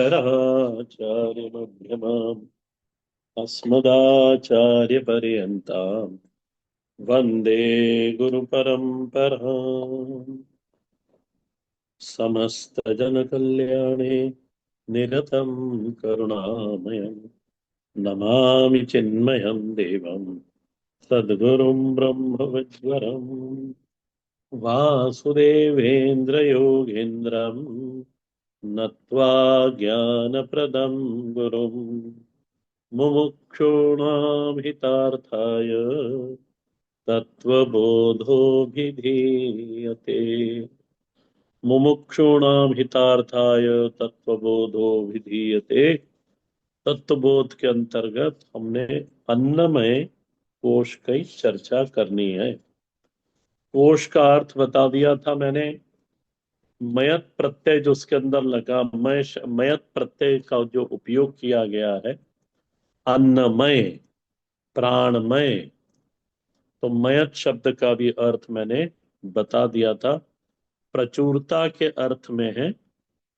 शङ्कराचार्यमध्यमाम् अस्मदाचार्यपर्यन्ताम् वन्दे गुरुपरम्पराम्। समस्तजनकल्याणे निरतं करुणामयम् नमामि चिन्मयं देवं सद्गुरुं ब्रह्मविद्वरम् वासुदेवेन्द्रयोगेन्द्रम् नत्वा ज्ञानप्रदं गुरुम् मुमुक्षूणाभितार्थाय तत्त्वबोधोऽभिधीयते। मुमुक्षूणाभितार्थाय तत्त्वबोधोऽभिधीयते। तत्वबोध के अंतर्गत हमने अन्नमय कोश की चर्चा करनी है। कोश का अर्थ बता दिया था मैंने। मयत प्रत्यय जो उसके अंदर लगा, मयत प्रत्यय का जो उपयोग किया गया है, अन्नमय, प्राणमय। तो मयत शब्द का भी अर्थ मैंने बता दिया था। प्रचुरता के अर्थ में है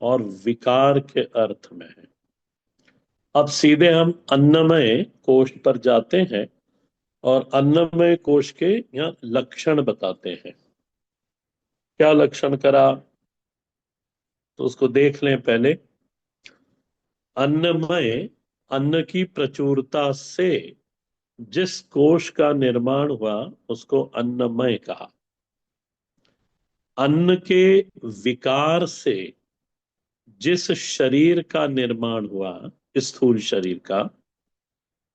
और विकार के अर्थ में है। अब सीधे हम अन्नमय कोश पर जाते हैं और अन्नमय कोश के यहाँ लक्षण बताते हैं। क्या लक्षण करा तो उसको देख लें पहले। अन्नमय, अन्न की प्रचुरता से जिस कोश का निर्माण हुआ उसको अन्नमय कहा। अन्न के विकार से जिस शरीर का निर्माण हुआ, स्थूल शरीर का,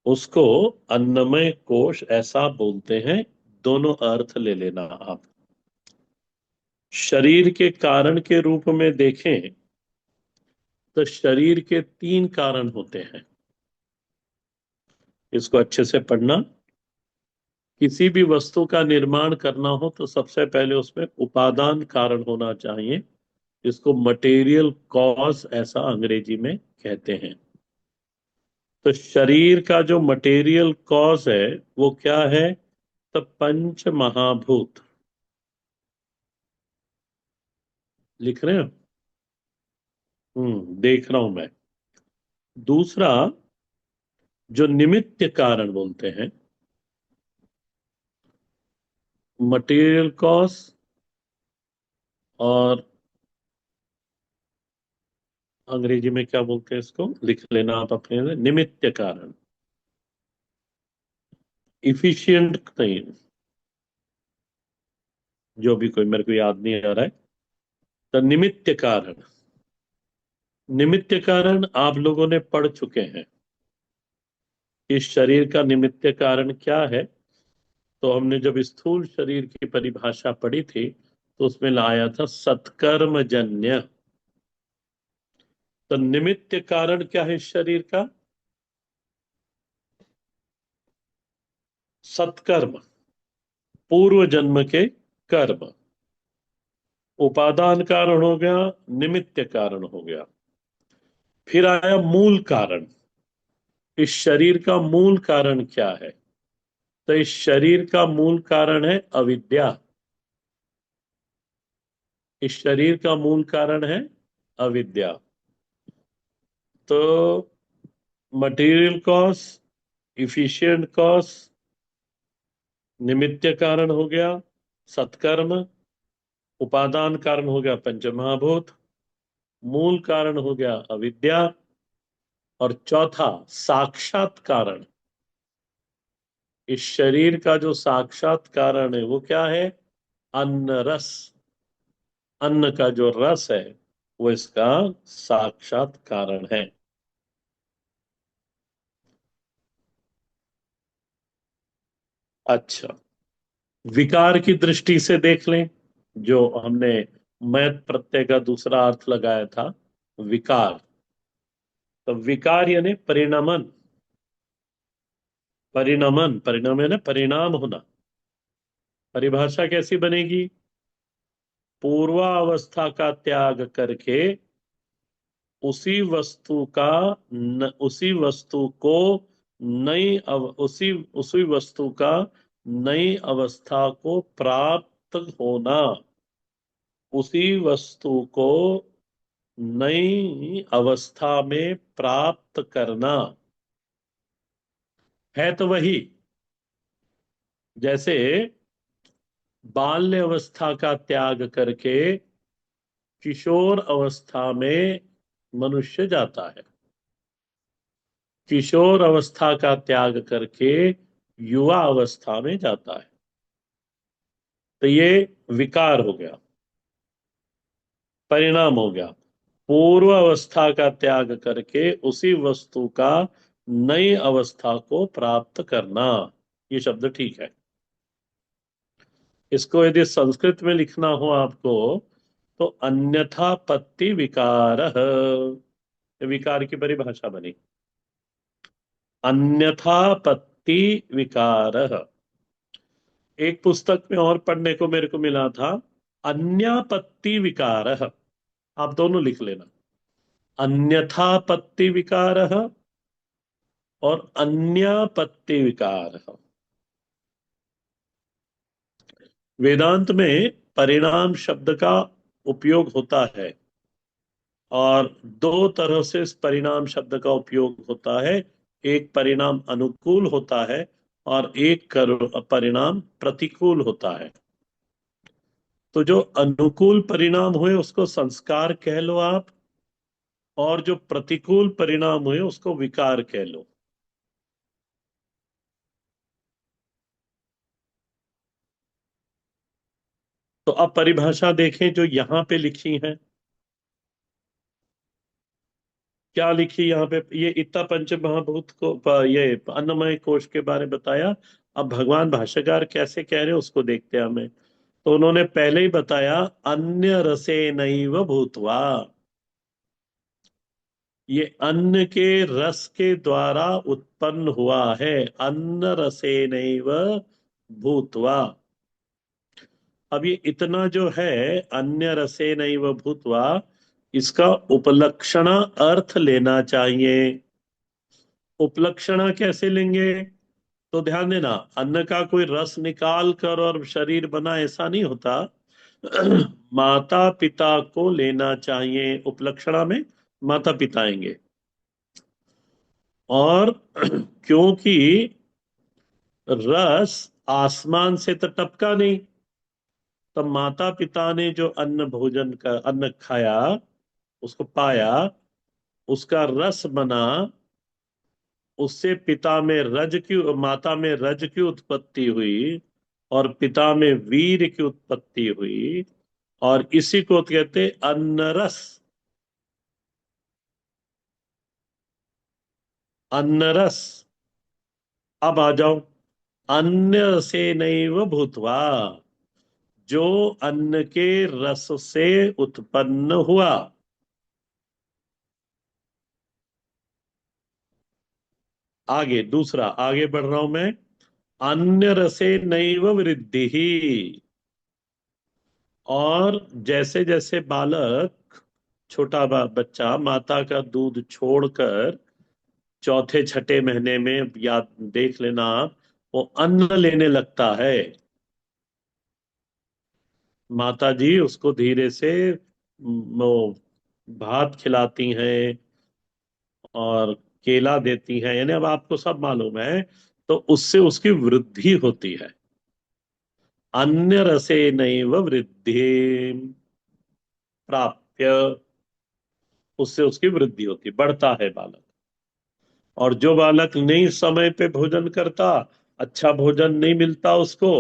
उसको अन्नमय कोश ऐसा बोलते हैं। दोनों अर्थ ले लेना आप। शरीर के कारण के रूप में देखें तो शरीर के तीन कारण होते हैं। इसको अच्छे से पढ़ना। किसी भी वस्तु का निर्माण करना हो तो सबसे पहले उसमें उपादान कारण होना चाहिए, जिसको मटेरियल कॉज ऐसा अंग्रेजी में कहते हैं। तो शरीर का जो मटेरियल कॉज है वो क्या है? तो पंच महाभूत। लिख रहे हैं? देख रहा हूं मैं। दूसरा, जो निमित्त कारण बोलते हैं, मटेरियल कॉज, और अंग्रेजी में क्या बोलते हैं इसको, लिख लेना आप अपने में, निमित्त कारण। इफिशियंट नहीं, जो भी कोई मेरे को याद नहीं आ रहा है। तो निमित्त कारण, निमित्त कारण आप लोगों ने पढ़ चुके हैं। इस शरीर का निमित्त कारण क्या है? तो हमने जब स्थूल शरीर की परिभाषा पढ़ी थी तो उसमें लाया था सत्कर्मजन्य। तो निमित्त कारण क्या है इस शरीर का? सत्कर्म, पूर्व जन्म के कर्म। उपादान कारण हो गया, निमित्त कारण हो गया। फिर आया मूल कारण। इस शरीर का मूल कारण क्या है? तो इस शरीर का मूल कारण है अविद्या। इस शरीर का मूल कारण है अविद्या। तो मटेरियल कॉज, इफिशिएंट कॉज, निमित्त कारण हो गया सत्कर्म, उपादान कारण हो गया पंचमहाभूत, मूल कारण हो गया अविद्या, और चौथा साक्षात कारण। इस शरीर का जो साक्षात कारण है वो क्या है? अन्न रस। अन्न का जो रस है वो इसका साक्षात कारण है। अच्छा, विकार की दृष्टि से देख लें। जो हमने मैथ प्रत्यय का दूसरा अर्थ लगाया था, विकार। तो विकार यानी परिणमन। परिणमन, परिणम है ना, परिणाम होना। परिभाषा कैसी बनेगी? पूर्वावस्था का त्याग करके उसी वस्तु को उसी उसी वस्तु का नई अवस्था को प्राप्त होना। उसी वस्तु को नई अवस्था में प्राप्त करना है तो वही। जैसे बाल्य अवस्था का त्याग करके किशोर अवस्था में मनुष्य जाता है, किशोर अवस्था का त्याग करके युवा अवस्था में जाता है। तो ये विकार हो गया, परिणाम हो गया। पूर्व अवस्था का त्याग करके उसी वस्तु का नई अवस्था को प्राप्त करना, ये शब्द ठीक है। इसको यदि संस्कृत में लिखना हो आपको तो अन्यथा पत्ति विकार, विकार की परिभाषा बनी। अन्यथा पत्ति विकार। एक पुस्तक में और पढ़ने को मेरे को मिला था, अन्यापत्ति विकार। आप दोनों लिख लेना, अन्यथा पत्ति विकार और अन्यापत्ति विकार। वेदांत में परिणाम शब्द का उपयोग होता है, और दो तरह से इस परिणाम शब्द का उपयोग होता है। एक परिणाम अनुकूल होता है और एक परिणाम प्रतिकूल होता है। तो जो अनुकूल परिणाम हुए उसको संस्कार कह लो आप, और जो प्रतिकूल परिणाम हुए उसको विकार कह लो। तो अब परिभाषा देखें जो यहां पे लिखी है। क्या लिखी यहाँ पे? ये इतना पंच महाभूत को ये अन्नमय कोश के बारे में बताया। अब भगवान भाष्यकार कैसे कह रहे हैं उसको देखते हैं हमें। तो उन्होंने पहले ही बताया, अन्य रसे नैव भूतवा। ये अन्न के रस के द्वारा उत्पन्न हुआ है, अन्न रसे नैव भूतवा। अब ये इतना जो है, अन्य रसे नैव भूतवा, इसका उपलक्षण अर्थ लेना चाहिए। उपलक्षणा कैसे लेंगे? तो ध्यान देना, अन्न का कोई रस निकाल कर और शरीर बना ऐसा नहीं होता। माता पिता को लेना चाहिए उपलक्षणा में, माता पिता आएंगे। और क्योंकि रस आसमान से तो टपका नहीं, तब माता पिता ने जो अन्न भोजन का अन्न खाया, उसको पाया, उसका रस बना, उससे पिता में रज की, माता में रज की उत्पत्ति हुई, और पिता में वीर की उत्पत्ति हुई, और इसी को कहते अन्न रस। अन्न रस। अब आ जाओ, अन्न से नैव भूतवा, जो अन्न के रस से उत्पन्न हुआ। आगे दूसरा, आगे बढ़ रहा हूं मैं। अन्य रसे नैव वृद्धि ही। और जैसे जैसे बालक, छोटा बच्चा माता का दूध छोड़कर चौथे छठे महीने में, याद देख लेना आप, वो अन्न लेने लगता है। माता जी उसको धीरे से वो भात खिलाती हैं और केला देती हैं, यानी अब आपको सब मालूम है। तो उससे उसकी वृद्धि होती है। अन्य रसे नैव वृद्धि प्राप्य, उससे उसकी वृद्धि होती, बढ़ता है बालक। और जो बालक नहीं समय पे भोजन करता, अच्छा भोजन नहीं मिलता उसको,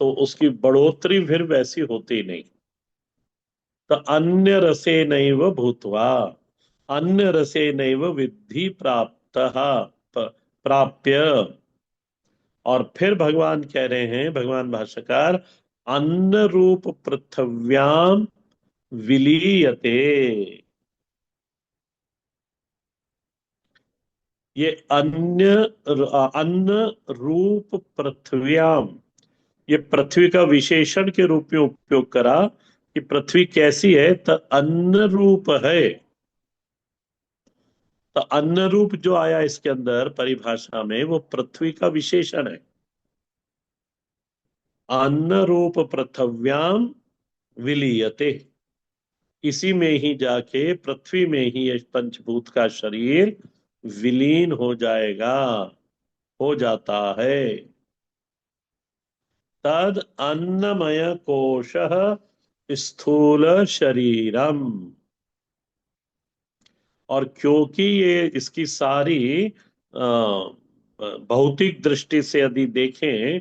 तो उसकी बढ़ोतरी फिर वैसी होती नहीं। तो अन्य रसे नैव भूतवा, अन्य रसे नैव विद्धि प्राप्त, प्राप्य। और फिर भगवान कह रहे हैं, भगवान भाष्यकार, अन्न रूप पृथव्याम विलीयते। ये अन्न रूप पृथ्व्याम, ये पृथ्वी का विशेषण के रूप में उपयोग करा कि पृथ्वी कैसी है, तो अन्न रूप है। तो अन्न रूप जो आया इसके अंदर परिभाषा में, वो पृथ्वी का विशेषण है। अन्न रूप पृथव्याम विलीयते, इसी में ही जाके पृथ्वी में ही ये पंचभूत का शरीर विलीन हो जाएगा, हो जाता है। तद अन्नमय कोश स्थूल शरीरम। और क्योंकि ये इसकी सारी भौतिक दृष्टि से यदि देखें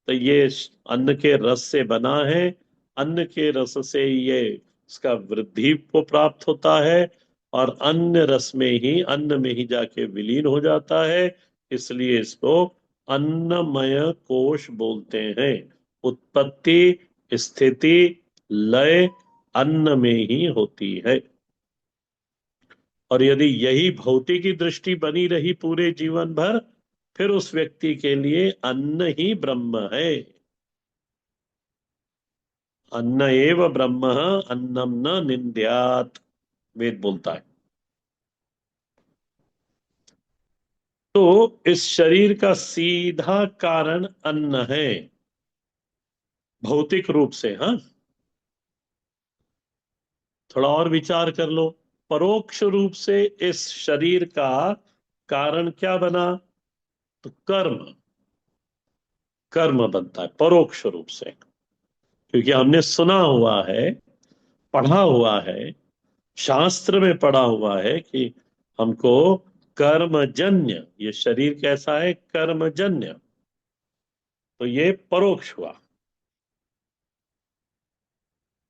तो ये अन्न के रस से बना है। अन्न के रस से ये इसका वृद्धि को प्राप्त होता है, और अन्न में ही जाके विलीन हो जाता है। इसलिए इसको अन्नमय कोश बोलते हैं। उत्पत्ति, स्थिति, लय अन्न में ही होती है। और यदि यही भौतिकी दृष्टि बनी रही पूरे जीवन भर, फिर उस व्यक्ति के लिए अन्न ही ब्रह्म है। अन्न एव ब्रह्म, अन्नम न निंद्यात, वेद बोलता है। तो इस शरीर का सीधा कारण अन्न है, भौतिक रूप से। हाँ, थोड़ा और विचार कर लो। परोक्ष रूप से इस शरीर का कारण क्या बना? तो कर्म। कर्म बनता है परोक्ष रूप से, क्योंकि हमने सुना हुआ है, पढ़ा हुआ है, शास्त्र में पढ़ा हुआ है कि हमको कर्मजन्य, ये शरीर कैसा है? कर्मजन्य। तो ये परोक्ष हुआ।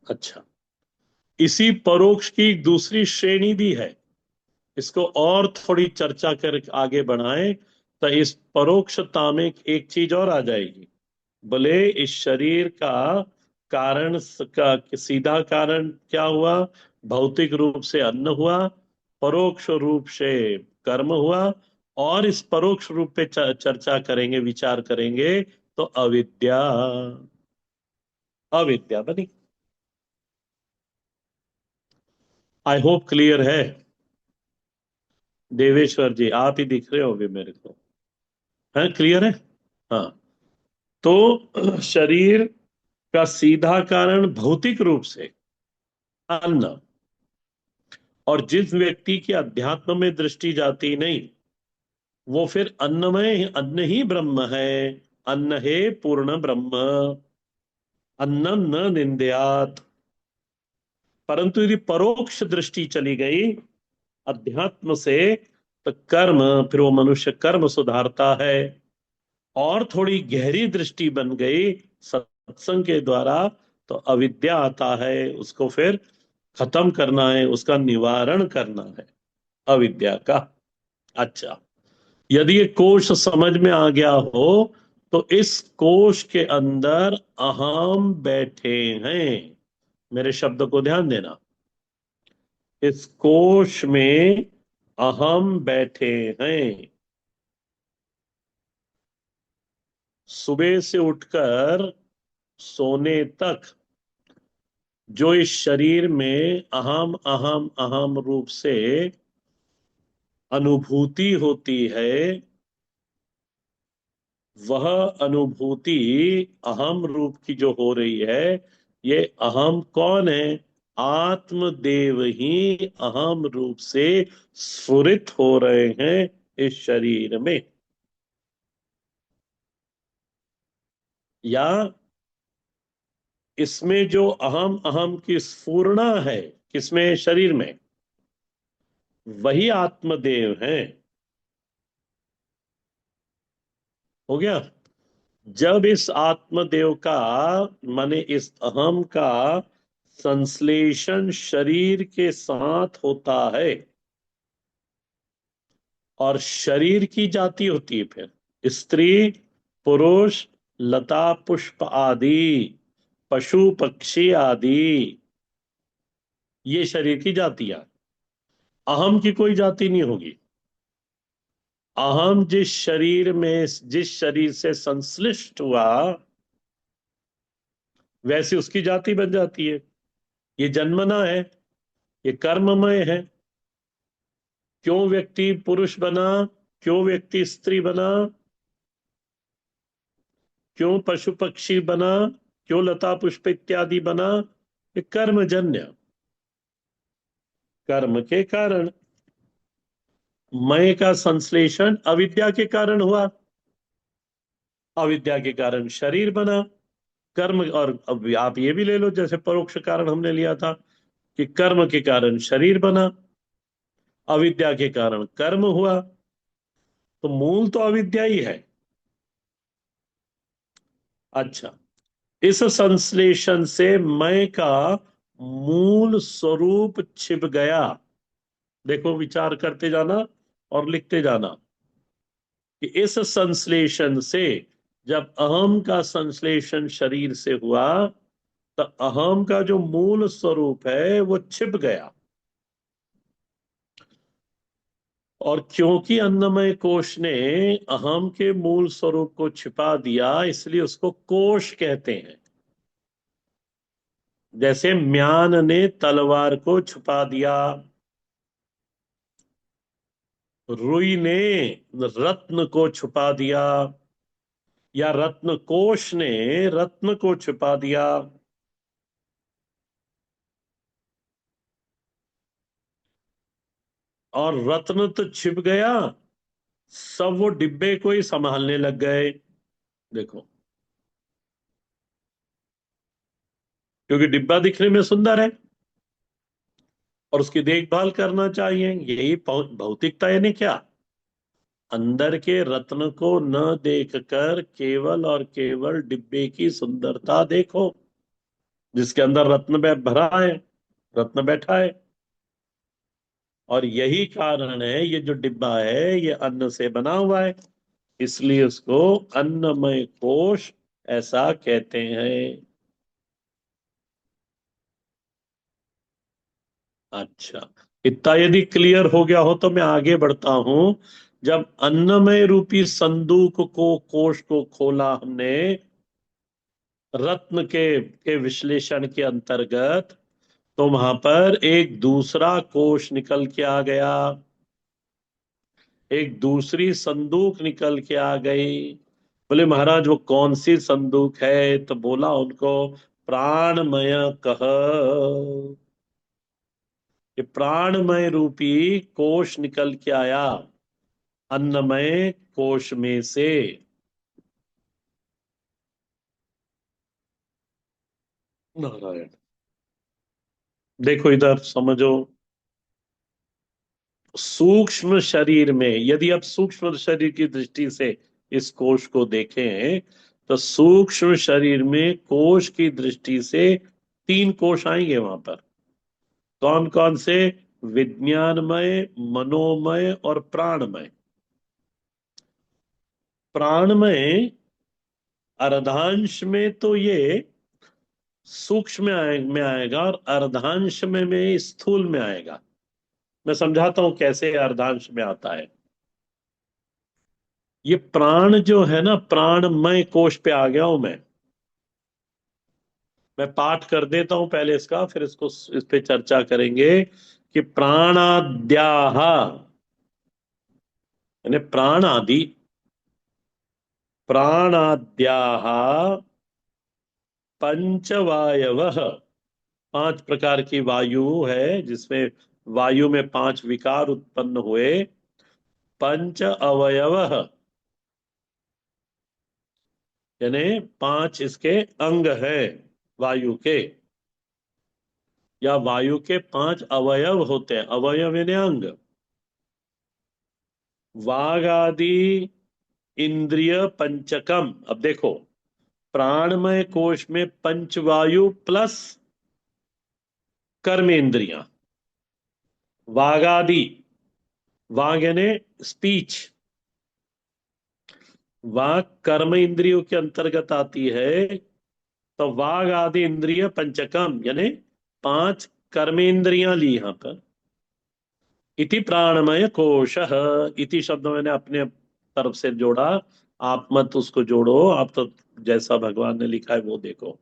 अच्छा, इसी परोक्ष की एक दूसरी श्रेणी भी है। इसको और थोड़ी चर्चा कर आगे बढ़ाएं तो इस परोक्षता में एक चीज और आ जाएगी। भले इस शरीर का कारण का सीधा कारण क्या हुआ? भौतिक रूप से अन्न हुआ, परोक्ष रूप से कर्म हुआ। और इस परोक्ष रूप पे चर्चा करेंगे, विचार करेंगे तो अविद्या। अविद्या बनी। आई होप क्लियर है। देवेश्वर जी, आप ही दिख रहे होंगे मेरे को। है, क्लियर है? हाँ। तो शरीर का सीधा कारण भौतिक रूप से अन्न। और जिस व्यक्ति की अध्यात्म में दृष्टि जाती नहीं, वो फिर अन्नमय, अन्न ही ब्रह्म है। अन्न है पूर्ण ब्रह्म, अन्नम न निंद्यात। परंतु यदि परोक्ष दृष्टि चली गई अध्यात्म से, तो कर्म, फिर वो मनुष्य कर्म सुधारता है। और थोड़ी गहरी दृष्टि बन गई सत्संग के द्वारा, तो अविद्या आता है, उसको फिर खत्म करना है, उसका निवारण करना है, अविद्या का। अच्छा, यदि ये कोश समझ में आ गया हो, तो इस कोश के अंदर अहम बैठे हैं। मेरे शब्द को ध्यान देना। इस कोश में अहम बैठे हैं। सुबह से उठकर सोने तक जो इस शरीर में अहम अहम अहम रूप से अनुभूति होती है, वह अनुभूति अहम रूप की जो हो रही है, ये अहम कौन है? आत्मदेव ही अहम रूप से स्फुरित हो रहे हैं इस शरीर में। या इसमें जो अहम अहम की स्फुरना है, किसमें? शरीर में। वही आत्मदेव है। हो गया? जब इस आत्मदेव का, माने इस अहम का संश्लेषण शरीर के साथ होता है, और शरीर की जाति होती है फिर स्त्री, पुरुष, लता पुष्प आदि, पशु पक्षी आदि, ये शरीर की जातियां। अहम की कोई जाति नहीं होगी। अहम जिस शरीर से संश्लिष्ट हुआ, वैसे उसकी जाति बन जाती है। ये जन्मना है, ये कर्ममय है। क्यों व्यक्ति पुरुष बना, क्यों व्यक्ति स्त्री बना, क्यों पशु पक्षी बना, क्यों लता पुष्प इत्यादि बना? ये कर्मजन्य। कर्म के कारण। मय का संश्लेषण अविद्या के कारण हुआ, अविद्या के कारण शरीर बना। कर्म, और अब आप ये भी ले लो, जैसे परोक्ष कारण हमने लिया था कि कर्म के कारण शरीर बना, अविद्या के कारण कर्म हुआ, तो मूल तो अविद्या ही है। अच्छा, इस संश्लेषण से मैं का मूल स्वरूप छिप गया। देखो, विचार करते जाना और लिखते जाना कि इस संश्लेषण से, जब अहम का संश्लेषण शरीर से हुआ, तो अहम का जो मूल स्वरूप है वो छिप गया। और क्योंकि अन्नमय कोश ने अहम के मूल स्वरूप को छिपा दिया, इसलिए उसको कोश कहते हैं। जैसे म्यान ने तलवार को छुपा दिया, रुई ने रत्न को छुपा दिया, या रत्न कोश ने रत्न को छुपा दिया। और रत्न तो छिप गया, सब वो डिब्बे को ही संभालने लग गए। देखो, क्योंकि डिब्बा दिखने में सुंदर है और उसकी देखभाल करना चाहिए, यही भौतिकता है। नहीं क्या, अंदर के रत्न को न देखकर केवल और केवल डिब्बे की सुंदरता देखो, जिसके अंदर रत्न भरा है, रत्न बैठा है। और यही कारण है, ये जो डिब्बा है ये अन्न से बना हुआ है, इसलिए उसको अन्नमय कोश ऐसा कहते हैं। अच्छा, इतना यदि क्लियर हो गया हो तो मैं आगे बढ़ता हूं। जब अन्नमय रूपी संदूक को, कोश को खोला हमने रत्न के विश्लेषण के अंतर्गत, तो वहां पर एक दूसरा कोश निकल के आ गया, एक दूसरी संदूक निकल के आ गई। बोले महाराज वो कौन सी संदूक है? तो बोला उनको, प्राणमय कह। ये प्राणमय रूपी कोश निकल के आया अन्नमय कोश में से। नारायण, देखो इधर समझो। सूक्ष्म शरीर में, यदि आप सूक्ष्म शरीर की दृष्टि से इस कोश को देखें, तो सूक्ष्म शरीर में कोश की दृष्टि से तीन कोश आएंगे वहां पर। कौन कौन से? विज्ञानमय, मनोमय और प्राणमय। प्राणमय अर्धांश में तो ये सूक्ष्म में आएगा, और अर्धांश में स्थूल में आएगा। मैं समझाता हूं कैसे अर्धांश में आता है। ये प्राण जो है ना, प्राणमय कोश पे आ गया हूं मैं पाठ कर देता हूं पहले इसका, फिर इसको इस पे चर्चा करेंगे कि प्राणाद्याह, यानी प्राण आदि, प्राणाद्याह पंचवायव, पांच प्रकार की वायु है, जिसमें वायु में पांच विकार उत्पन्न हुए। पंच अवयव, यानी पांच इसके अंग है वायु के, या वायु के पांच अवयव होते हैं। अवयव यानी अंग। वाग आदि इंद्रिय पंचकम। अब देखो, प्राणमय कोश में पंचवायु प्लस कर्म इंद्रियां, वाग आदि, वाग यानी स्पीच, वाग कर्म इंद्रियों के अंतर्गत आती है। तो वाग आदि इंद्रिय पंचकम, यानी पांच कर्मेंद्रियां ली यहां पर। इति प्राणमय कोश, इति शब्द मैंने अपने तरफ से जोड़ा, आप मत उसको जोड़ो, आप तो जैसा भगवान ने लिखा है वो देखो।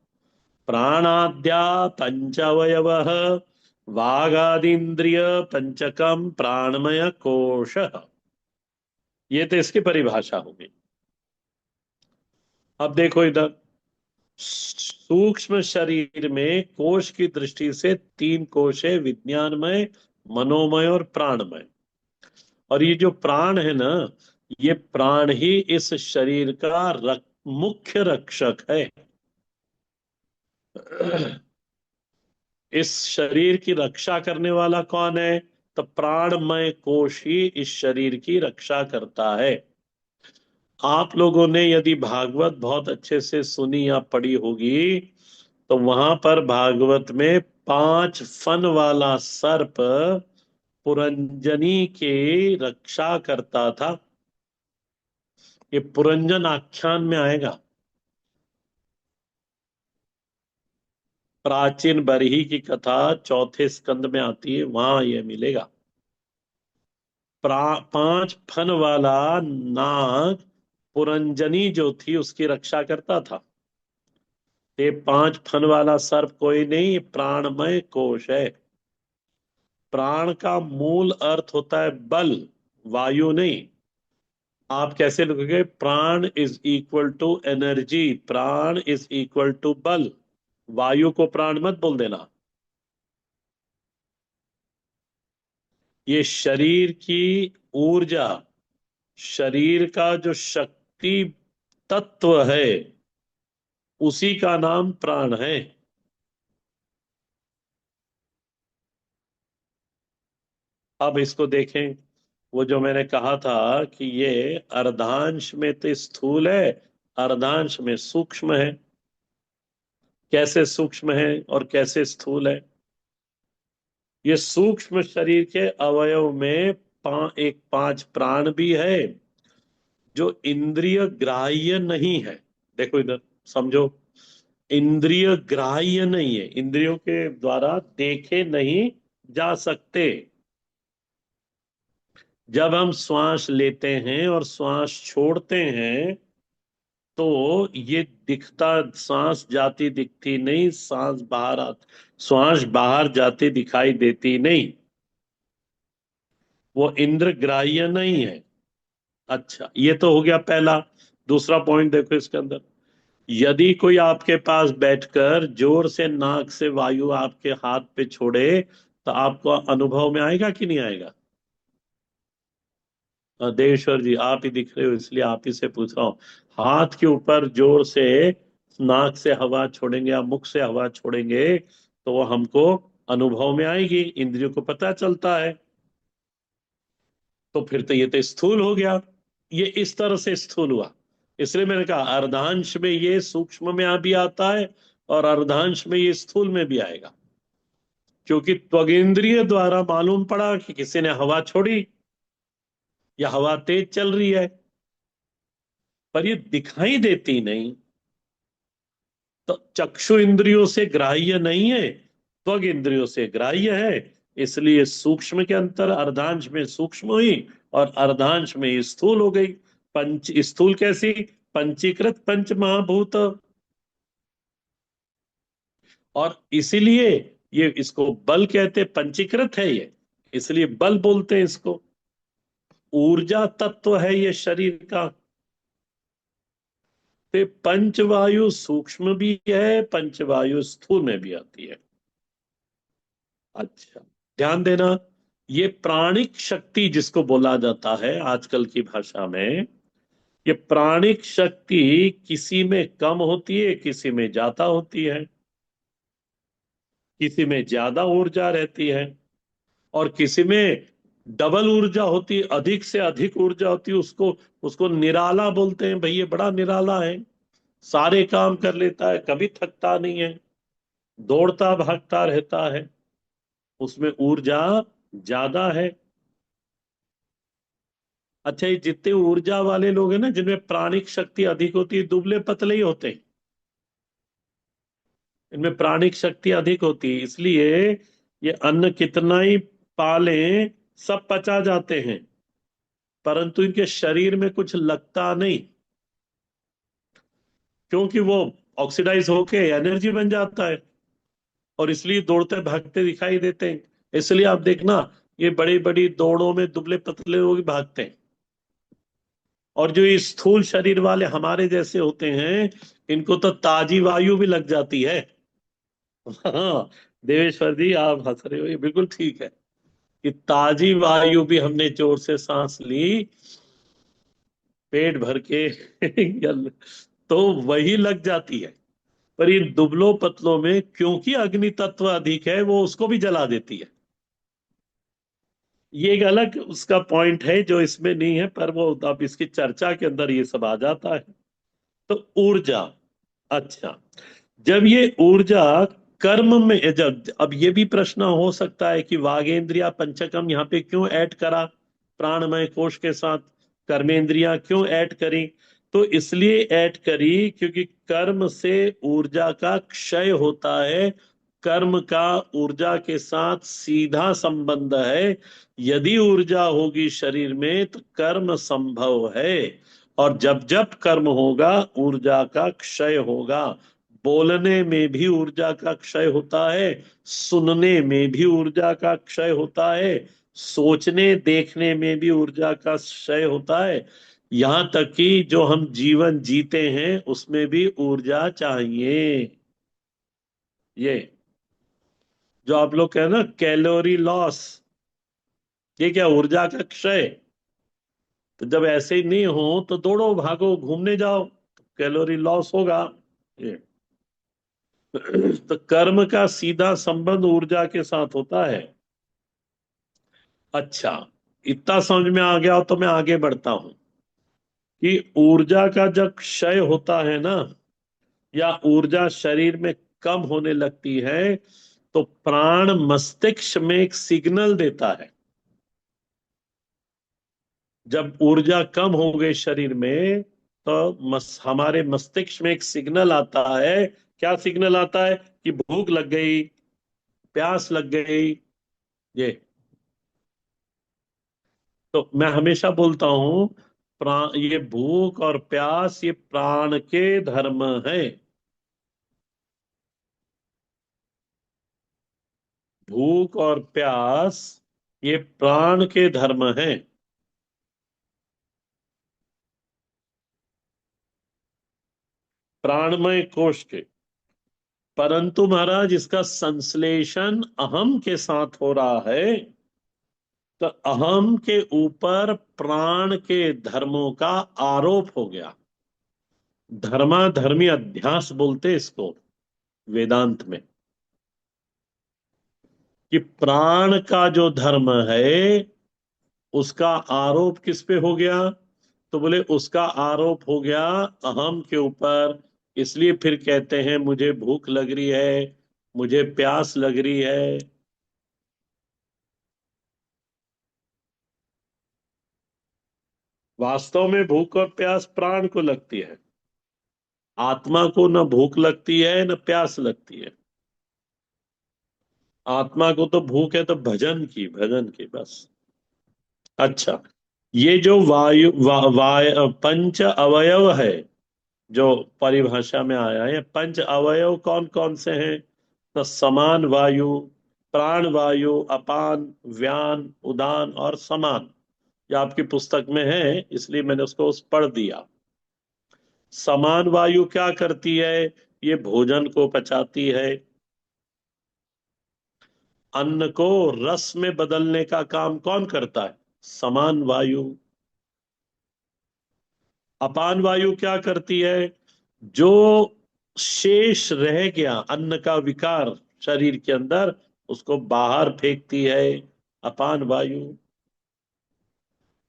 प्राणाद्या पंचवयव, वागादींद्रिय पंचकम प्राणमय कोश। ये तो इसकी परिभाषा होगी। अब देखो इधर, सूक्ष्म शरीर में कोश की दृष्टि से तीन कोश है, विज्ञानमय, मनोमय और प्राणमय। और ये जो प्राण है ना, ये प्राण ही इस शरीर का मुख्य रक्षक है। इस शरीर की रक्षा करने वाला कौन है? तो प्राणमय कोश ही इस शरीर की रक्षा करता है। आप लोगों ने यदि भागवत बहुत अच्छे से सुनी या पढ़ी होगी, तो वहां पर भागवत में 5 फन वाला सर्प पुरंजनी की रक्षा करता था। ये पुरंजन आख्यान में आएगा। प्राचीन बरही की कथा चौथे स्कंद में आती है, वहां ये मिलेगा। 5 फन वाला नाग पुरंजनी जो थी उसकी रक्षा करता था। ये 5 फन वाला सर्प कोई नहीं, प्राणमय कोश है। प्राण का मूल अर्थ होता है बल, वायु नहीं। आप कैसे लिखोगे? प्राण इज इक्वल टू एनर्जी, प्राण इज इक्वल टू बल। वायु को प्राण मत बोल देना। ये शरीर की ऊर्जा, शरीर का जो शक्ति तत्व है, उसी का नाम प्राण है। अब इसको देखें। वो जो मैंने कहा था कि ये अर्धांश में तो स्थूल है, अर्धांश में सूक्ष्म है। कैसे सूक्ष्म है और कैसे स्थूल है? ये सूक्ष्म शरीर के अवयव में एक 5 प्राण भी है, जो इंद्रिय ग्राह्य नहीं है। देखो इधर, समझो। इंद्रिय ग्राह्य नहीं है, इंद्रियों के द्वारा देखे नहीं जा सकते। जब हम श्वास लेते हैं और श्वास छोड़ते हैं, तो ये दिखता, सांस जाती दिखती नहीं, सांस बाहर श्वास बाहर जाती दिखाई देती नहीं। वो इंद्र ग्राह्य नहीं है। अच्छा, ये तो हो गया पहला। दूसरा पॉइंट देखो इसके अंदर। यदि कोई आपके पास बैठकर जोर से नाक से वायु आपके हाथ पे छोड़े, तो आपको अनुभव में आएगा कि नहीं आएगा? देवेश्वर जी, आप ही दिख रहे हो इसलिए आप ही से पूछ रहा हूं। हाथ के ऊपर जोर से नाक से हवा छोड़ेंगे या मुख से हवा छोड़ेंगे, तो वो हमको अनुभव में आएगी, इंद्रियों को पता चलता है। तो फिर तो ये तो स्थूल हो गया। ये इस तरह से स्थूल हुआ। इसलिए मैंने कहा अर्धांश में ये सूक्ष्म में भी आता है, और अर्धांश में ये स्थूल में भी आएगा। क्योंकि त्वगेंद्रिय द्वारा मालूम पड़ा कि किसी ने हवा छोड़ी या हवा तेज चल रही है, पर ये दिखाई देती नहीं। तो चक्षु इंद्रियों से ग्राह्य नहीं है, त्वग इंद्रियों से ग्राह्य है। इसलिए सूक्ष्म के अंतर अर्धांश में सूक्ष्म हुई, और अर्धांश में स्थूल हो गई। पंच स्थूल कैसी? पंचीकृत पंच महाभूत। और इसीलिए ये इसको बल कहते, पंचीकृत है ये, इसलिए बल बोलते हैं इसको। ऊर्जा तत्व है ये शरीर का। तो पंचवायु सूक्ष्म भी है, पंचवायु स्थूल में भी आती है। अच्छा, ध्यान देना। ये प्राणिक शक्ति जिसको बोला जाता है आजकल की भाषा में, ये प्राणिक शक्ति किसी में कम होती है, किसी में ज्यादा होती है। किसी में ज्यादा ऊर्जा रहती है, और किसी में डबल ऊर्जा होती है, अधिक से अधिक ऊर्जा होती है। उसको उसको निराला बोलते हैं। भाई ये बड़ा निराला है, सारे काम कर लेता है, कभी थकता नहीं है, दौड़ता भागता रहता है। उसमें ऊर्जा ज्यादा है। अच्छा, ये जितने ऊर्जा वाले लोग हैं ना, जिनमें प्राणिक शक्ति अधिक होती है, दुबले पतले ही होते हैं। इनमें प्राणिक शक्ति अधिक होती है, इसलिए ये अन्न कितना ही पालें, सब पचा जाते हैं, परंतु इनके शरीर में कुछ लगता नहीं। क्योंकि वो ऑक्सीडाइज होके एनर्जी बन जाता है, और इसलिए दौड़ते भागते दिखाई देते हैं। इसलिए आप देखना, ये बड़ी बड़ी दौड़ों में दुबले पतले लोग ही भागते हैं। और जो ये स्थूल शरीर वाले हमारे जैसे होते हैं, इनको तो ताजी वायु भी लग जाती है। हाँ, देवेश्वर जी आप हंस रहे हो, ये बिल्कुल ठीक है। कि ताजी वायु भी हमने जोर से सांस ली, पेट भर के तो वही लग जाती है। पर इन दुबलों पतलों में क्योंकि अग्नि तत्व अधिक है, वो उसको भी जला देती है। ये एक अलग उसका पॉइंट है जो इसमें नहीं है, पर वो अब इसकी चर्चा के अंदर ये सब आ जाता है। तो ऊर्जा, अच्छा, जब ये ऊर्जा कर्म में, जब अब ये भी प्रश्न हो सकता है कि वागेंद्रिया पंचकम यहाँ पे क्यों ऐड करा प्राणमय कोश के साथ, कर्मेंद्रियां क्यों ऐड करी? तो इसलिए ऐड करी क्योंकि कर्म से ऊर्जा का क्षय होता है। कर्म का ऊर्जा के साथ सीधा संबंध है। यदि ऊर्जा होगी शरीर में तो कर्म संभव है। और जब जब कर्म होगा ऊर्जा का क्षय होगा। बोलने में भी ऊर्जा का क्षय होता है, सुनने में भी ऊर्जा का क्षय होता है, सोचने देखने में भी ऊर्जा का क्षय होता है। यहां तक कि जो हम जीवन जीते हैं उसमें भी ऊर्जा चाहिए। ये जो आप लोग कह रहे हैं ना कैलोरी लॉस, ये क्या ऊर्जा का क्षय? तो जब ऐसे ही नहीं हो तो दौड़ो भागो घूमने जाओ, कैलोरी लॉस होगा। ये तो कर्म का सीधा संबंध ऊर्जा के साथ होता है। अच्छा, इतना समझ में आ गया हो तो मैं आगे बढ़ता हूं कि ऊर्जा का जब क्षय होता है ना, या ऊर्जा शरीर में कम होने लगती है, तो प्राण मस्तिष्क में एक सिग्नल देता है। जब ऊर्जा कम हो गई शरीर में तो हमारे मस्तिष्क में एक सिग्नल आता है। क्या सिग्नल आता है? कि भूख लग गई, प्यास लग गई। ये तो मैं हमेशा बोलता हूं, प्राण, ये भूख और प्यास ये प्राण के धर्म है। भूख और प्यास ये प्राण के धर्म है, प्राणमय कोश के। परंतु महाराज इसका संश्लेषण अहम के साथ हो रहा है। तो अहम के ऊपर प्राण के धर्मों का आरोप हो गया। धर्माधर्मी अध्यास बोलते इसको वेदांत में, कि प्राण का जो धर्म है उसका आरोप किस पे हो गया? तो बोले उसका आरोप हो गया अहम के ऊपर। इसलिए फिर कहते हैं मुझे भूख लग रही है, मुझे प्यास लग रही है। वास्तव में भूख और प्यास प्राण को लगती है, आत्मा को न भूख लगती है न प्यास लगती है। आत्मा को तो भूख है तो भजन की, भजन की बस। अच्छा, ये जो वायु पंच अवयव है, जो परिभाषा में आया है, पंच अवयव कौन कौन से हैं? तो समान वायु, प्राण वायु, अपान, व्यान, उदान और समान। ये आपकी पुस्तक में है इसलिए मैंने उसको पढ़ दिया। समान वायु क्या करती है? ये भोजन को पचाती है, अन्न को रस में बदलने का काम कौन करता है? समान वायु। अपान वायु क्या करती है? जो शेष रह गया अन्न का विकार शरीर के अंदर, उसको बाहर फेंकती है, अपान वायु।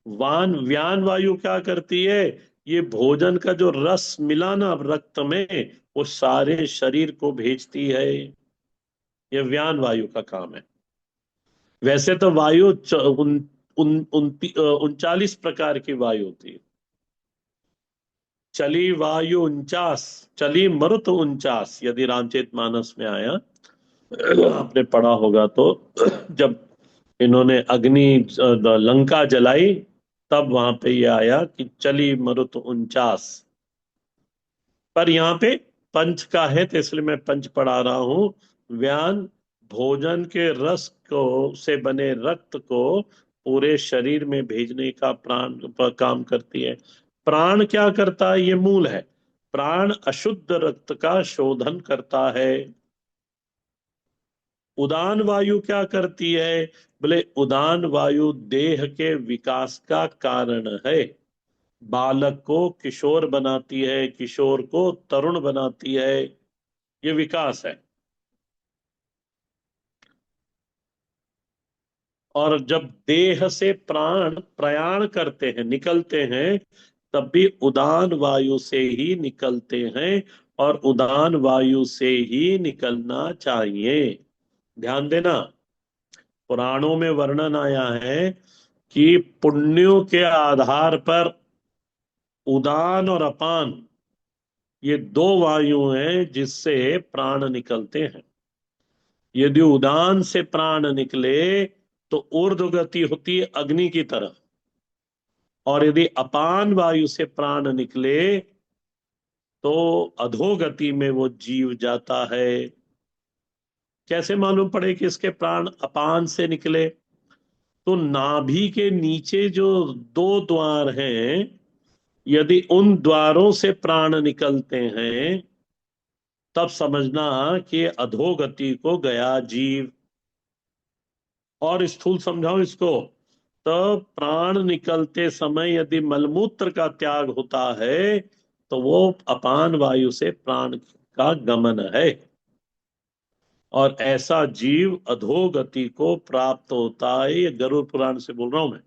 वान व्यान वायु क्या करती है? ये भोजन का जो रस मिला ना रक्त में, वो सारे शरीर को भेजती है। ये व्यान वायु का काम है। वैसे तो वायु 39 प्रकार की वायु होती है। चली वायु 49, चली मरुत 49, यदि रामचरितमानस में आया, आपने पढ़ा होगा तो। जब इन्होंने अग्नि लंका जलाई, तब वहां पे ये आया कि चली मरुत 49। पर यहाँ पे पंच का है तो इसलिए मैं पंच पढ़ा रहा हूं। व्यान भोजन के रस को से बने रक्त को पूरे शरीर में भेजने का प्राण पर काम करती है। प्राण क्या करता है? ये मूल है। प्राण अशुद्ध रक्त का शोधन करता है। उदान वायु क्या करती है? बोले उदान वायु देह के विकास का कारण है। बालक को किशोर बनाती है, किशोर को तरुण बनाती है। ये विकास है। और जब देह से प्राण प्रयाण करते हैं, निकलते हैं, तब भी उदान वायु से ही निकलते हैं। और उदान वायु से ही निकलना चाहिए। ध्यान देना, पुराणों में वर्णन आया है कि पुण्यों के आधार पर उदान और अपान, ये दो वायु हैं जिससे प्राण निकलते हैं। यदि उदान से प्राण निकले तो ऊर्ध्व गति होती है अग्नि की तरह। और यदि अपान वायु से प्राण निकले तो अधोगति में वो जीव जाता है। कैसे मालूम पड़े कि इसके प्राण अपान से निकले? तो नाभि के नीचे जो दो द्वार हैं, यदि उन द्वारों से प्राण निकलते हैं, तब समझना कि अधोगति को गया जीव। और स्थूल समझाओ इसको, तो प्राण निकलते समय यदि मलमूत्र का त्याग होता है तो वो अपान वायु से प्राण का गमन है। और ऐसा जीव अधोगति को प्राप्त होता है। ये गरुड़ पुराण से बोल रहा हूं मैं।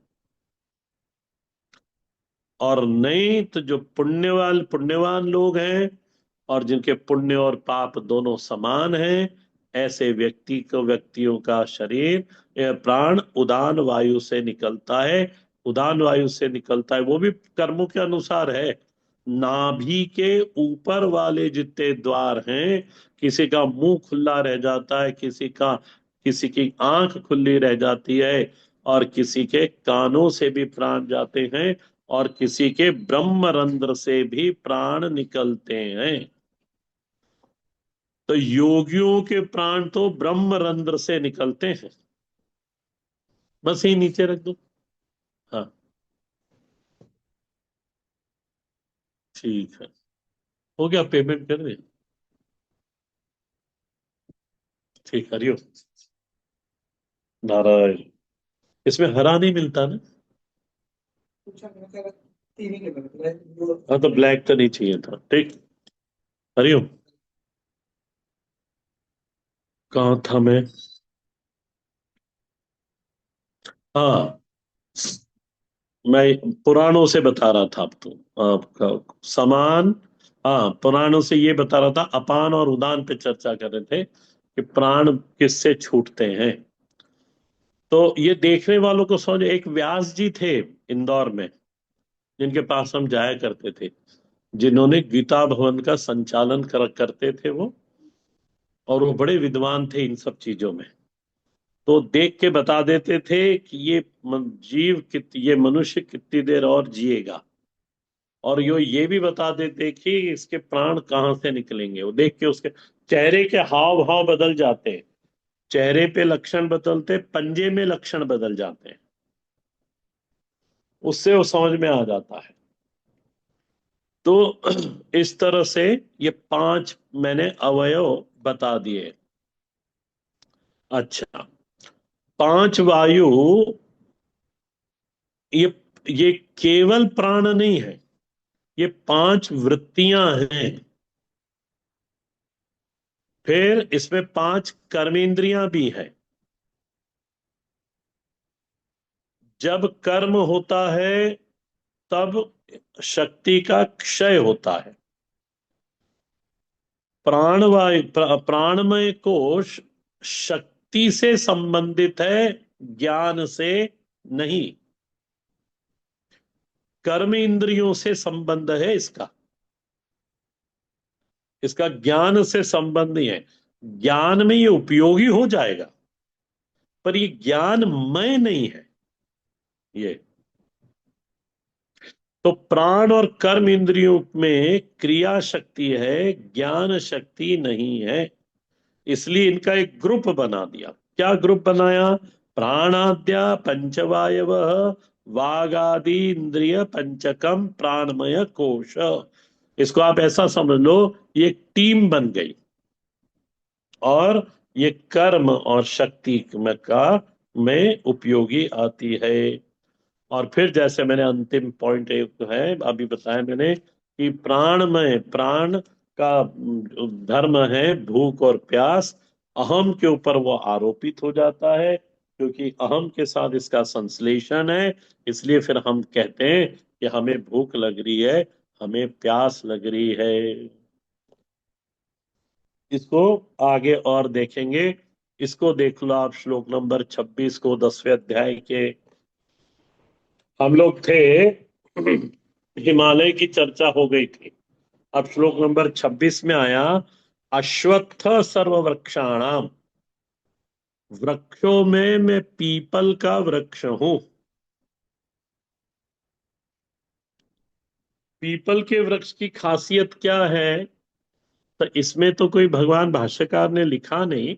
और नहीं तो जो पुण्यवान लोग हैं, और जिनके पुण्य और पाप दोनों समान हैं, ऐसे व्यक्तियों का शरीर, यह प्राण उदान वायु से निकलता है। उदान वायु से निकलता है, वो भी कर्मों के अनुसार है। नाभि के ऊपर वाले जितने द्वार हैं, किसी का मुंह खुला रह जाता है, किसी की आंख खुली रह जाती है, और किसी के कानों से भी प्राण जाते हैं, और किसी के ब्रह्मरंध्र से भी प्राण निकलते हैं। तो योगियों के प्राण तो ब्रह्मरंध्र से निकलते हैं। बस यही नीचे रख दो। हाँ, ठीक है। हो गया, पेमेंट कर दे। ठीक, हरिओम। नारायण। इसमें हरा नहीं मिलता ना? हाँ, तो ब्लैक तो नहीं चाहिए था। ठीक। हरिओम। कहाँ था मैं? हाँ, मैं पुराणों से बता रहा था आपको, आपका समान। हाँ, पुराणों से ये बता रहा था, अपान और उदान पे चर्चा कर रहे थे कि प्राण किससे छूटते हैं। तो ये देखने वालों को समझ, एक व्यास जी थे इंदौर में, जिनके पास हम जाया करते थे, जिन्होंने गीता भवन का संचालन करते थे वो। और वो बड़े विद्वान थे इन सब चीजों में। तो देख के बता देते थे कि ये मनुष्य कितनी देर और जिएगा। और ये भी बता देते कि इसके प्राण कहाँ से निकलेंगे। वो देख के उसके चेहरे के हाव भाव बदल जाते हैं। चेहरे पे लक्षण बदलते, पंजे में लक्षण बदल जाते हैं। उससे वो समझ में आ जाता है। तो इस तरह से ये पांच मैंने अवयव बता दिए। अच्छा, पांच वायु, ये ये केवल प्राण नहीं है, ये पांच वृत्तियां हैं। फिर इसमें पांच कर्मेंद्रियां भी हैं। जब कर्म होता है तब शक्ति का क्षय होता है। प्राणमय कोश शक्ति से संबंधित है, ज्ञान से नहीं। कर्म इंद्रियों से संबंध है इसका। इसका ज्ञान से संबंध नहीं है। ज्ञान में ये उपयोगी हो जाएगा, पर ये ज्ञानमय नहीं है ये। तो प्राण और कर्म इंद्रियों में क्रिया शक्ति है, ज्ञान शक्ति नहीं है। इसलिए इनका एक ग्रुप बना दिया। क्या ग्रुप बनाया? प्राणाद्या पंचवायव वागादि इंद्रिय पंचकम प्राणमय कोश। इसको आप ऐसा समझ लो, ये एक टीम बन गई। और ये कर्म और शक्ति में उपयोगी आती है। और फिर जैसे मैंने अंतिम पॉइंट एक है अभी बताया मैंने कि प्राण में प्राण का धर्म है भूख और प्यास। अहम के ऊपर वो आरोपित हो जाता है क्योंकि अहम के साथ इसका संश्लेषण है। इसलिए फिर हम कहते हैं कि हमें भूख लग रही है, हमें प्यास लग रही है। इसको आगे और देखेंगे। इसको देख लो आप श्लोक नंबर 26 को 10वें अध्याय के। हम लोग थे हिमालय की चर्चा हो गई थी। अब श्लोक नंबर 26 में आया अश्वत्थ सर्व वृक्षाणाम। वृक्षों में मैं पीपल का वृक्ष हूं। पीपल के वृक्ष की खासियत क्या है? तो इसमें तो कोई भगवान भाष्यकार ने लिखा नहीं,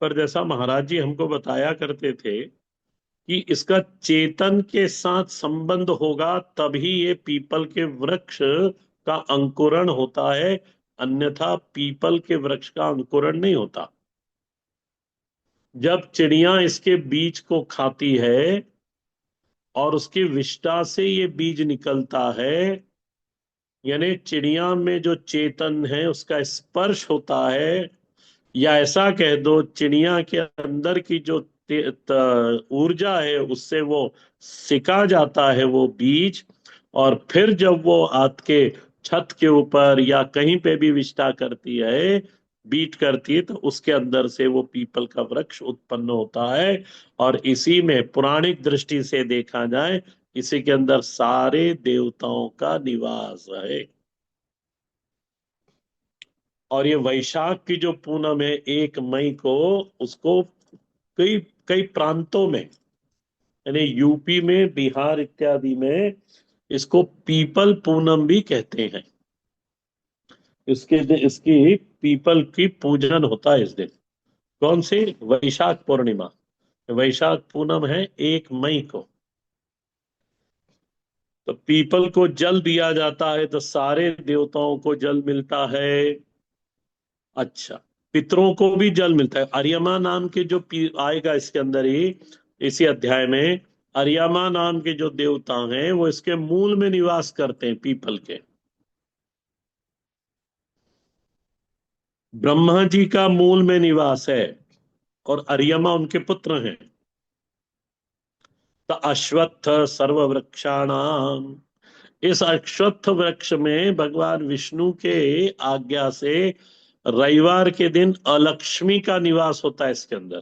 पर जैसा महाराज जी हमको बताया करते थे कि इसका चेतन के साथ संबंध होगा तभी ये पीपल के वृक्ष का अंकुरण होता है, अन्यथा पीपल के वृक्ष का अंकुरण नहीं होता। जब चिड़िया इसके बीज को खाती है और उसकी विष्ठा से ये बीज निकलता है, यानी चिड़िया में जो चेतन है उसका स्पर्श होता है, या ऐसा कह दो चिड़िया के अंदर की जो ऊर्जा है उससे वो सिका जाता है वो बीज। और फिर जब वो आपके छत के ऊपर या कहीं पे भी विष्ठा करती है, बीट करती है, तो उसके अंदर से वो पीपल का वृक्ष उत्पन्न होता है। और इसी में पौराणिक दृष्टि से देखा जाए, इसी के अंदर सारे देवताओं का निवास है। और ये वैशाख की जो पूनम है 1 मई को, उसको कई कई प्रांतों में यानी यूपी में, बिहार इत्यादि में इसको पीपल पूनम भी कहते हैं। इसकी पीपल की पूजन होता है इस दिन। कौन सी? वैशाख पूर्णिमा। वैशाख पूनम है 1 मई को। तो पीपल को जल दिया जाता है तो सारे देवताओं को जल मिलता है। अच्छा, पितरों को भी जल मिलता है। अर्यमा नाम के जो आएगा इसके अंदर ही, इसी अध्याय में, अर्यमा नाम के जो देवता हैं वो इसके मूल में निवास करते हैं, पीपल के। ब्रह्मा जी का मूल में निवास है और अर्यमा उनके पुत्र हैं। तो अश्वत्थ सर्व वृक्षाणाम, इस अश्वत्थ वृक्ष में भगवान विष्णु के आज्ञा से रविवार के दिन अलक्ष्मी का निवास होता है इसके अंदर।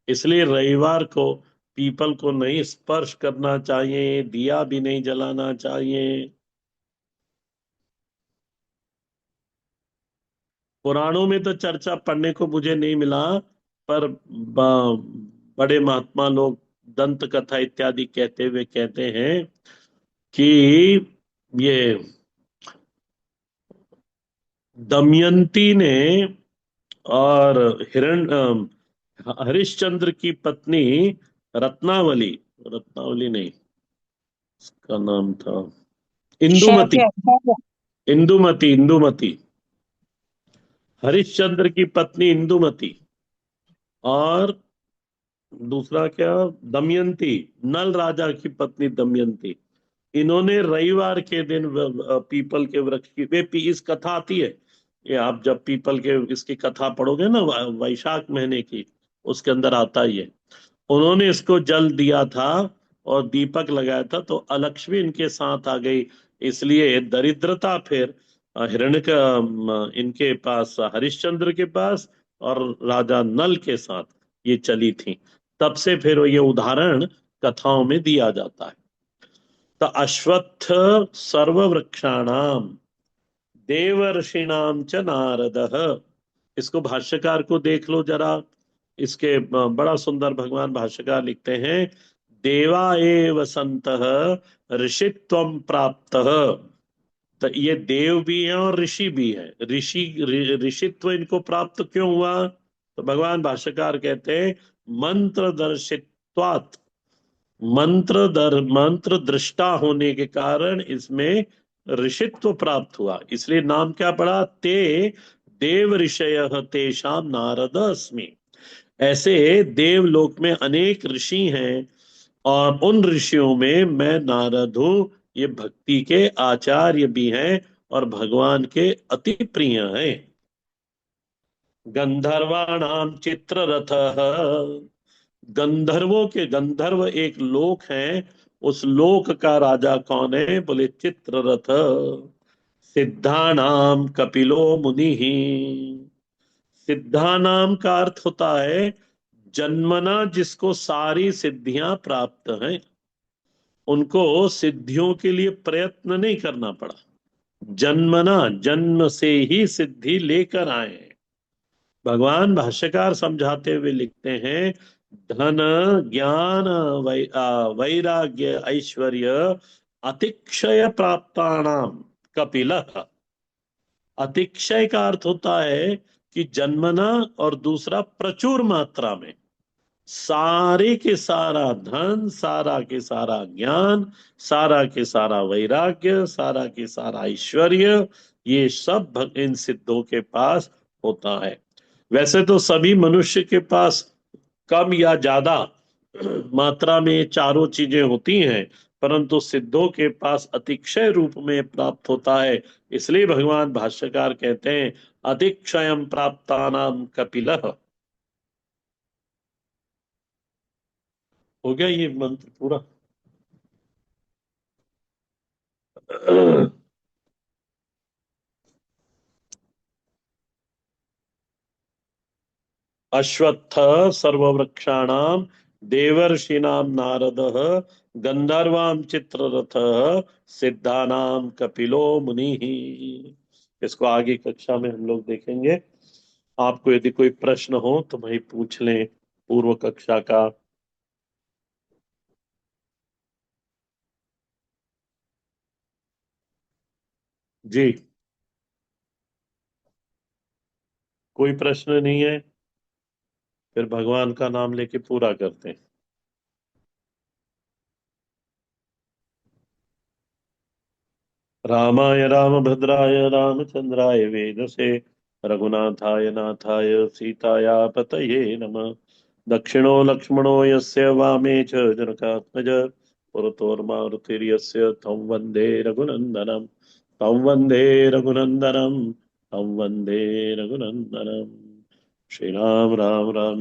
इसलिए रविवार को पीपल को नहीं स्पर्श करना चाहिए, दिया भी नहीं जलाना चाहिए। पुराणों में तो चर्चा पढ़ने को मुझे नहीं मिला, पर बड़े महात्मा लोग दंत कथा इत्यादि कहते हुए कहते हैं कि ये दमयंती ने और हरिश्चंद्र की पत्नी रत्नावली, रत्नावली नहीं, उसका नाम था इंदुमती। इंदुमती, इंदुमती, हरिश्चंद्र की पत्नी इंदुमती और दूसरा क्या, दमयंती, नल राजा की पत्नी दमयंती। इन्होंने रविवार के दिन पीपल के वृक्ष की इस कथा आती है। ये आप जब पीपल के इसकी कथा पढ़ोगे ना वैशाख महीने की, उसके अंदर आता ही है। उन्होंने इसको जल दिया था और दीपक लगाया था तो अलक्ष्मी इनके साथ आ गई। इसलिए दरिद्रता फिर हिरण्य इनके पास, हरिश्चंद्र के पास और राजा नल के साथ ये चली थी। तब से फिर ये उदाहरण कथाओं में दिया जाता है। तो अश्वत्थ सर्व वृक्षाणाम देवर्षिणाम च नारदः। इसको भाष्यकार को देख लो जरा। इसके बड़ा सुंदर भगवान भाष्यकार लिखते हैं, देवा एव संतः ऋषित्वम प्राप्त। तो ये देव भी हैं और ऋषि भी हैं। ऋषित्व इनको प्राप्त क्यों हुआ? तो भगवान भाष्यकार कहते हैं मंत्र दर्शित्वात्, मंत्र दृष्टा होने के कारण इसमें ऋषित्व प्राप्त हुआ। इसलिए नाम क्या पड़ा? ते देव ऋषय तेषाम नारद अस्मि। ऐसे देवलोक में अनेक ऋषि हैं और उन ऋषियों में मैं नारद हूं। ये भक्ति के आचार्य भी हैं और भगवान के अति प्रिय हैं। गंधर्वाणाम चित्ररथ, गंधर्वों के गंधर्व एक लोक है, उस लोक का राजा कौन है? बोले चित्ररथ। सिद्धानाम कपिलो मुनि ही, सिद्धानाम का अर्थ होता है जन्मना जिसको सारी सिद्धियां प्राप्त हैं, उनको सिद्धियों के लिए प्रयत्न नहीं करना पड़ा। जन्मना, जन्म से ही सिद्धि लेकर आए हैं। भगवान भाष्यकार समझाते हुए लिखते हैं, धन ज्ञान वैराग्य ऐश्वर्य अतिक्षय प्राप्तानाम कपिल। अतिक्षय का अर्थ होता है कि जन्मना, और दूसरा प्रचुर मात्रा में। सारे के सारा धन, सारा के सारा ज्ञान, सारा के सारा वैराग्य, सारा के सारा ऐश्वर्य, ये सब इन सिद्धों के पास होता है। वैसे तो सभी मनुष्य के पास कम या ज्यादा मात्रा में ये चारों चीजें होती हैं, परंतु सिद्धों के पास अतिक्षय रूप में प्राप्त होता है। इसलिए भगवान भाष्यकार कहते हैं अतिक्षयम प्राप्तानाम कपिलः। हो गया ये मंत्र पूरा। अश्वत्थ सर्ववृक्षाणाम देवर्षिणाम नारदः गंधर्वाम चित्ररथः सिद्धानाम कपिलो मुनिः। इसको आगे कक्षा में हम लोग देखेंगे। आपको यदि कोई प्रश्न हो तो भाई पूछ लें पूर्व कक्षा का। जी, कोई प्रश्न नहीं है? फिर भगवान का नाम लेके पूरा करते हैं। रामाय रामभद्राय रामचंद्राय वेदसे रघुनाथाय नाथाय सीताया पतये नमः। दक्षिणो लक्ष्मणो यस्य वामे च जनकात्मज पुरतोर्मारुतिर्यस्य तं वन्दे रघुनन्दनं। तं वन्दे रघुनन्दनं। तं वन्दे रघुनन्दनं। श्री राम राम राम।